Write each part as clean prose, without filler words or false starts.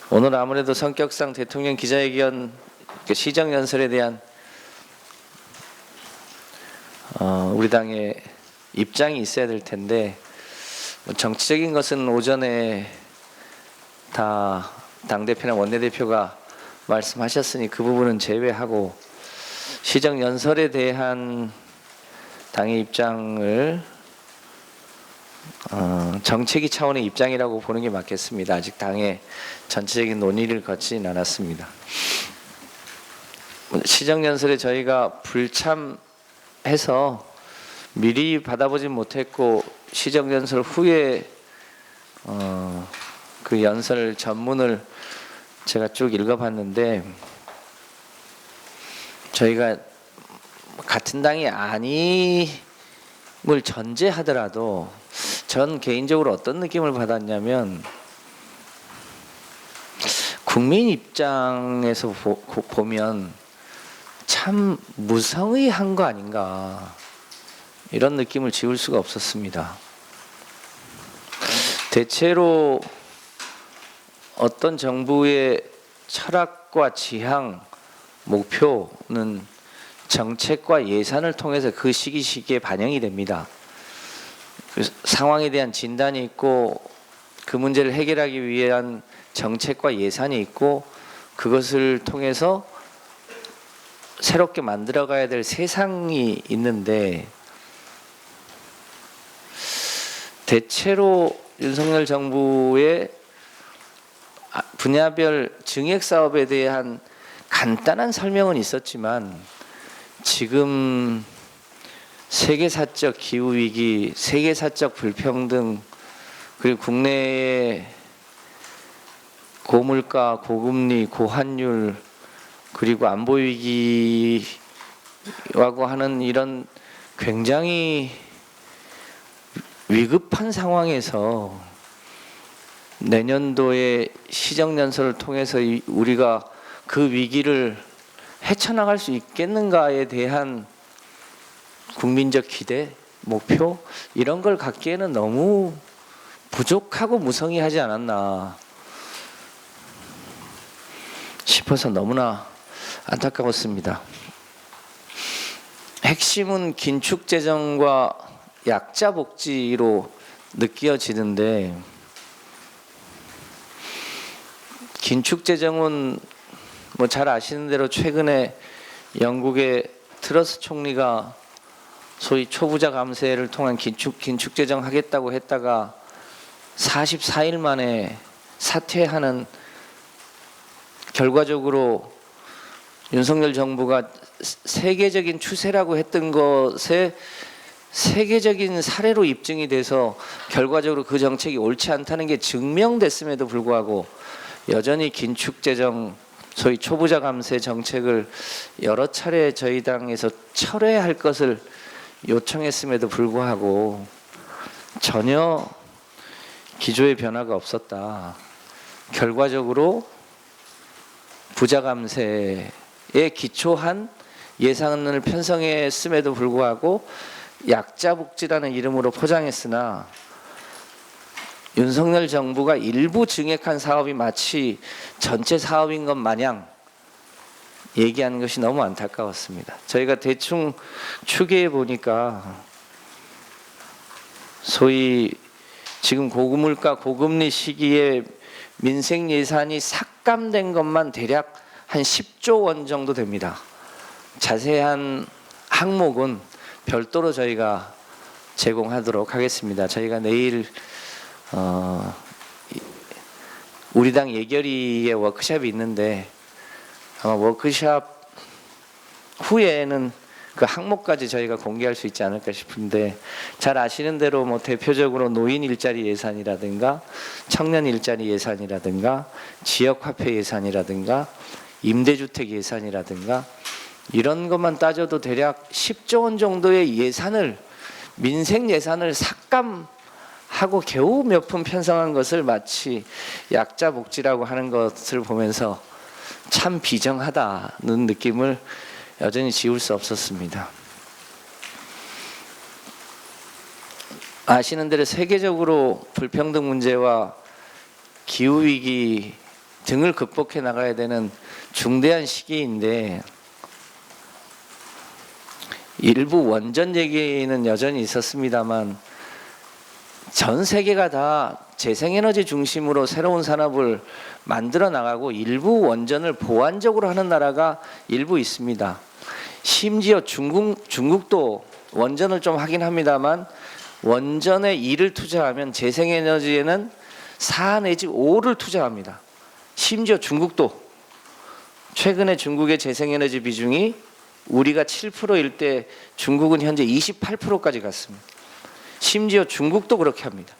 오늘 아무래도 성격상 대통령 기자회견 시정연설에 대한 우리 당의 입장이 있어야 될 텐데, 정치적인 것은 오전에 다 당대표나 원내대표가 말씀하셨으니 그 부분은 제외하고 시정연설에 대한 당의 입장을 정책위 차원의 입장이라고 보는 게 맞겠습니다. 아직 당의 전체적인 논의를 거치진 않았습니다. 시정연설에 저희가 불참해서 미리 받아보진 못했고, 시정연설 후에 그 연설 전문을 제가 쭉 읽어봤는데, 저희가 같은 당이 아님을 전제하더라도 전 개인적으로 어떤 느낌을 받았냐면, 국민 입장에서 보면 참 무성의한 거 아닌가, 이런 느낌을 지울 수가 없었습니다. 대체로 어떤 정부의 철학과 지향, 목표는 정책과 예산을 통해서 그 시기에 반영이 됩니다. 그 상황에 대한 진단이 있고, 그 문제를 해결하기 위한 정책과 예산이 있고, 그것을 통해서 새롭게 만들어가야 될 세상이 있는데, 대체로 윤석열 정부의 분야별 증액 사업에 대한 간단한 설명은 있었지만, 지금 세계사적 기후위기, 세계사적 불평등, 그리고 국내의 고물가, 고금리, 고환율, 그리고 안보위기라고 하는 이런 굉장히 위급한 상황에서 내년도에 시정연설을 통해서 우리가 그 위기를 헤쳐나갈 수 있겠는가에 대한 국민적 기대, 목표, 이런 걸 갖기에는 너무 부족하고 무성의하지 않았나 싶어서 너무나 안타까웠습니다. 핵심은 긴축재정과 약자복지로 느껴지는데, 긴축재정은 뭐 잘 아시는 대로 최근에 영국의 트러스 총리가 소위 초부자 감세를 통한 긴축재정 하겠다고 했다가 44일 만에 사퇴하는, 결과적으로 윤석열 정부가 세계적인 추세라고 했던 것에 세계적인 사례로 입증이 돼서 결과적으로 그 정책이 옳지 않다는 게 증명됐음에도 불구하고 여전히 긴축재정, 소위 초부자 감세 정책을 여러 차례 저희 당에서 철회할 것을 요청했음에도 불구하고 전혀 기조의 변화가 없었다. 결과적으로 부자 감세에 기초한 예산을 편성했음에도 불구하고 약자복지라는 이름으로 포장했으나, 윤석열 정부가 일부 증액한 사업이 마치 전체 사업인 것 마냥 얘기하는 것이 너무 안타까웠습니다. 저희가 대충 추계해 보니까 소위 지금 고물가 고금리 시기에 민생 예산이 삭감된 것만 대략 한 10조 원 정도 됩니다. 자세한 항목은 별도로 저희가 제공하도록 하겠습니다. 저희가 내일 우리 당 예결위의 워크숍이 있는데, 아마 워크숍 후에는 그 항목까지 저희가 공개할 수 있지 않을까 싶은데, 잘 아시는 대로 뭐 대표적으로 노인 일자리 예산이라든가 청년 일자리 예산이라든가 지역화폐 예산이라든가 임대주택 예산이라든가 이런 것만 따져도 대략 10조 원 정도의 예산을, 민생 예산을 삭감하고 겨우 몇 푼 편성한 것을 마치 약자복지라고 하는 것을 보면서 참 비정하다는 느낌을 여전히 지울 수 없었습니다. 아시는 대로 세계적으로 불평등 문제와 기후위기 등을 극복해 나가야 되는 중대한 시기인데 일부 원전 얘기는 여전히 있었습니다만 전 세계가 다 재생에너지 중심으로 새로운 산업을 만들어 나가고 일부 원전을 보완적으로 하는 나라가 일부 있습니다. 심지어 중국도 원전을 좀 하긴 합니다만 원전에 2를 투자하면 재생에너지에는 4 내지 5를 투자합니다. 심지어 중국도 최근에 중국의 재생에너지 비중이 우리가 7%일 때 중국은 현재 28%까지 갔습니다. 심지어 중국도 그렇게 합니다.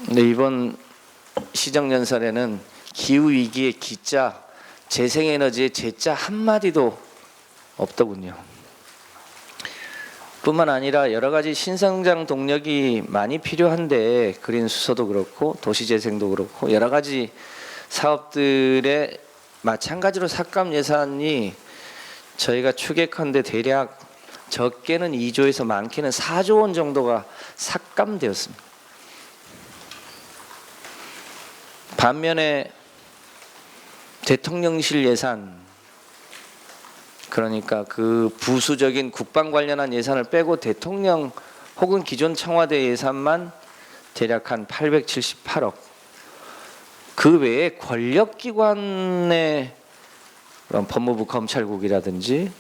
근데 이번 시정연설에는 기후위기의 기자, 재생에너지의 재자 한마디도 없더군요. 뿐만 아니라 여러 가지 신성장 동력이 많이 필요한데 그린 수소도 그렇고 도시재생도 그렇고 여러 가지 사업들의 마찬가지로 삭감 예산이 저희가 추계컨대 대략 적게는 2조에서 많게는 4조 원 정도가 삭감되었습니다. 반면에 대통령실 예산, 그러니까 그 부수적인 국방 관련한 예산을 빼고 대통령 혹은 기존 청와대 예산만 대략 한 878억. 그 외에 권력기관의 법무부 검찰국이라든지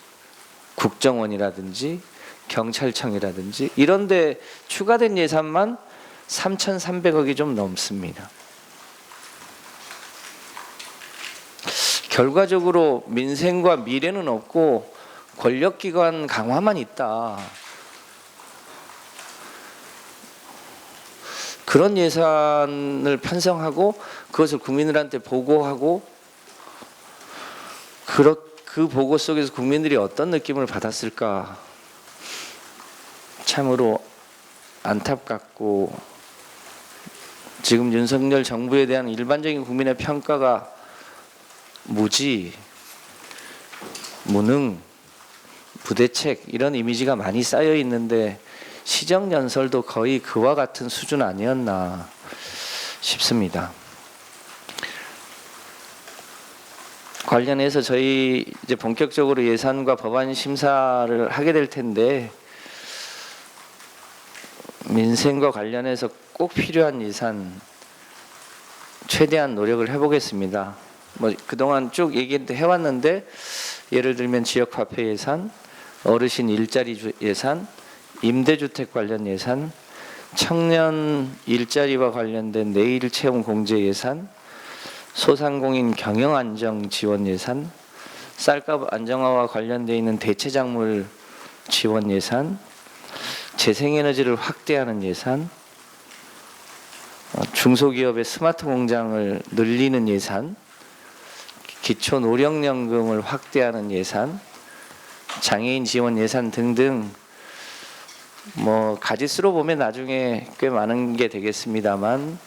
국정원이라든지 경찰청이라든지 이런 데 추가된 예산만 3,300억이 좀 넘습니다. 결과적으로 민생과 미래는 없고 권력기관 강화만 있다. 그런 예산을 편성하고 그것을 국민들한테 보고하고 그 보고 속에서 국민들이 어떤 느낌을 받았을까 참으로 안타깝고 지금 윤석열 정부에 대한 일반적인 국민의 평가가 무지, 무능, 부대책 이런 이미지가 많이 쌓여 있는데 시정연설도 거의 그와 같은 수준 아니었나 싶습니다. 관련해서 저희 이제 본격적으로 예산과 법안 심사를 하게 될 텐데 민생과 관련해서 꼭 필요한 예산 최대한 노력을 해보겠습니다. 그동안 쭉 얘기해왔는데 예를 들면 지역화폐 예산, 어르신 일자리 예산, 임대주택 관련 예산, 청년 일자리와 관련된 내일 채용 공제 예산, 소상공인 경영 안정 지원 예산, 쌀값 안정화와 관련되어 있는 대체작물 지원 예산, 재생에너지를 확대하는 예산, 중소기업의 스마트 공장을 늘리는 예산, 기초노령연금을 확대하는 예산, 장애인 지원 예산 등등 가지수로 보면 나중에 꽤 많은 게 되겠습니다만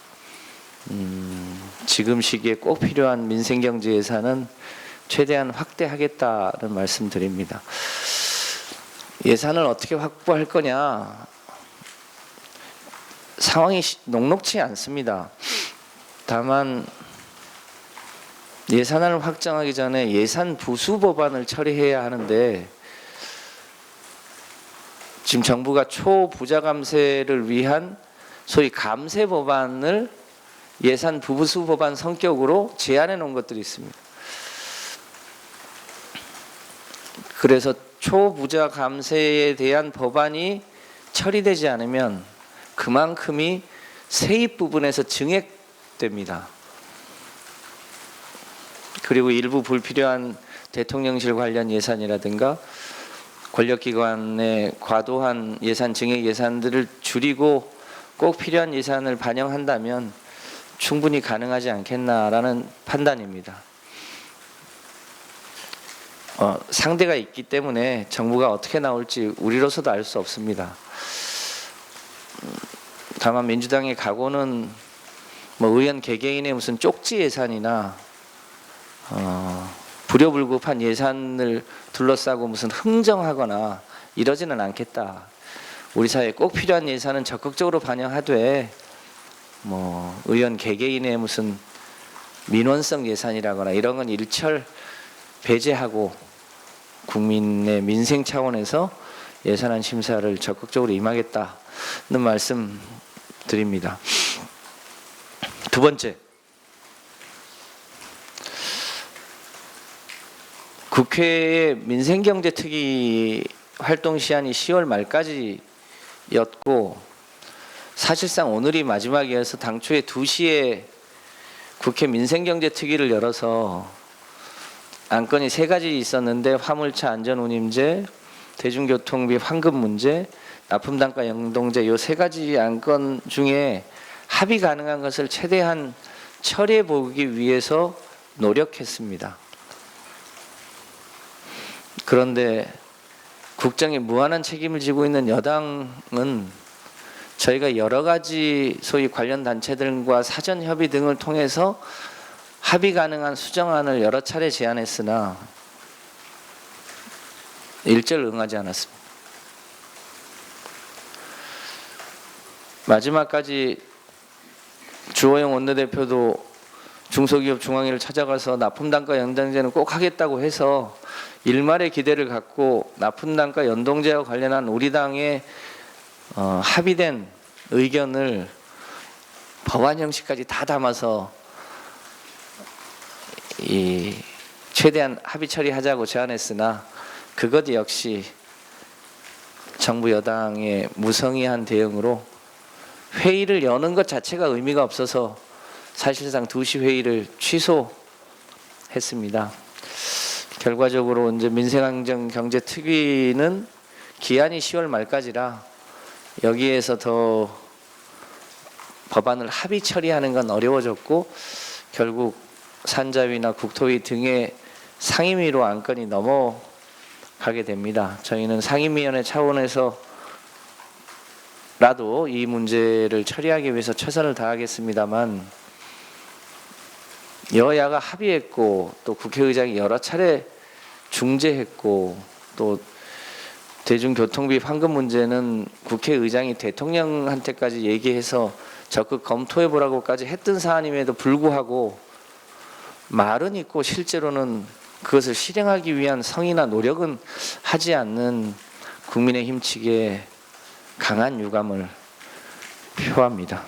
지금 시기에 꼭 필요한 민생경제 예산은 최대한 확대하겠다는 말씀드립니다. 예산을 어떻게 확보할 거냐? 상황이 녹록치 않습니다. 다만 예산안을 확정하기 전에 예산 부수 법안을 처리해야 하는데 지금 정부가 초부자 감세를 위한 소위 감세 법안을 예산 부수 법안 성격으로 제안해 놓은 것들이 있습니다. 그래서 초부자 감세에 대한 법안이 처리되지 않으면 그만큼이 세입 부분에서 증액됩니다. 그리고 일부 불필요한 대통령실 관련 예산이라든가 권력기관의 과도한 예산 증액 예산들을 줄이고 꼭 필요한 예산을 반영한다면 충분히 가능하지 않겠나라는 판단입니다. 상대가 있기 때문에 정부가 어떻게 나올지 우리로서도 알 수 없습니다. 다만 민주당의 각오는 의원 개개인의 무슨 쪽지 예산이나 불효불급한 예산을 둘러싸고 무슨 흥정하거나 이러지는 않겠다. 우리 사회에 꼭 필요한 예산은 적극적으로 반영하되 뭐 의원 개개인의 무슨 민원성 예산이라거나 이런 건 일철 배제하고 국민의 민생 차원에서 예산안 심사를 적극적으로 임하겠다는 말씀 드립니다. 두 번째, 국회의 민생경제특위 활동 시한이 10월 말까지였고 사실상 오늘이 마지막이어서 당초에 2시에 국회 민생경제특위를 열어서 안건이 3가지 있었는데 화물차 안전운임제, 대중교통비 환급 문제, 납품단가 연동제 이 3가지 안건 중에 합의 가능한 것을 최대한 처리해 보기 위해서 노력했습니다. 그런데 국정에 무한한 책임을 지고 있는 여당은 저희가 여러 가지 소위 관련 단체들과 사전 협의 등을 통해서 합의 가능한 수정안을 여러 차례 제안했으나 일절 응하지 않았습니다. 마지막까지 주호영 원내대표도 중소기업 중앙회를 찾아가서 납품단가 연동제는 꼭 하겠다고 해서 일말의 기대를 갖고 납품단가 연동제와 관련한 우리 당의 합의된 의견을 법안 형식까지 다 담아서 최대한 합의 처리하자고 제안했으나 그것 역시 정부 여당의 무성의한 대응으로 회의를 여는 것 자체가 의미가 없어서 사실상 2시 회의를 취소했습니다. 결과적으로 이제 민생안전경제특위는 기한이 10월 말까지라 여기에서 더 법안을 합의 처리하는 건 어려워졌고 결국 산자위나 국토위 등의 상임위로 안건이 넘어가게 됩니다. 저희는 상임위원회 차원에서라도 이 문제를 처리하기 위해서 최선을 다하겠습니다만 여야가 합의했고 또 국회의장이 여러 차례 중재했고 또 대중교통비 환급 문제는 국회의장이 대통령한테까지 얘기해서 적극 검토해 보라고까지 했던 사안임에도 불구하고 말은 있고 실제로는 그것을 실행하기 위한 성의나 노력은 하지 않는 국민의힘 측에 강한 유감을 표합니다.